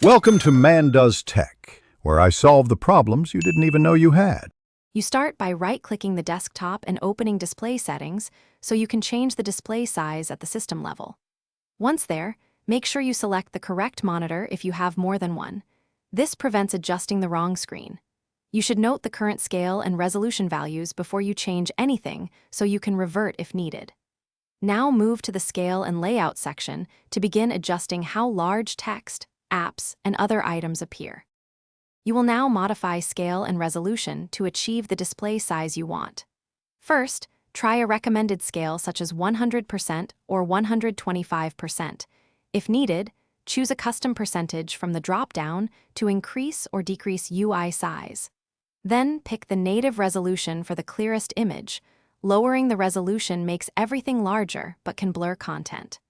Welcome to Man Does Tech, where I solve the problems you didn't even know you had. You start by right-clicking the desktop and opening Display Settings so you can change the display size at the system level. Once there, make sure you select the correct monitor if you have more than one. This prevents adjusting the wrong screen. You should note the current scale and resolution values before you change anything so you can revert if needed. Now move to the Scale and Layout section to begin adjusting how large text, apps, and other items appear. You will now modify scale and resolution to achieve the display size you want. First, try a recommended scale such as 100% or 125%. If needed, choose a custom percentage from the drop-down to increase or decrease UI size. Then pick the native resolution for the clearest image. Lowering the resolution makes everything larger but can blur content.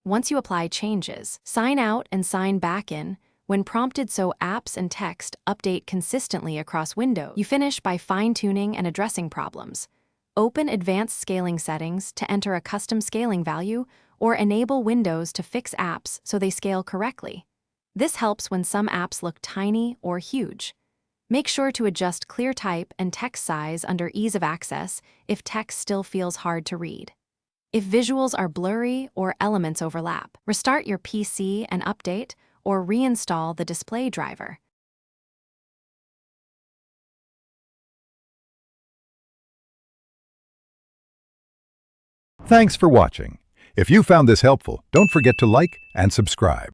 Once you apply changes, sign out and sign back in. When prompted so apps and text update consistently across windows, you finish by fine-tuning and addressing problems. Open Advanced Scaling Settings to enter a custom scaling value or enable Windows to fix apps so they scale correctly. This helps when some apps look tiny or huge. Make sure to adjust clear type and text size under Ease of Access if text still feels hard to read. If visuals are blurry or elements overlap, restart your PC and update or reinstall the display driver. Thanks for watching. If you found this helpful, don't forget to like and subscribe.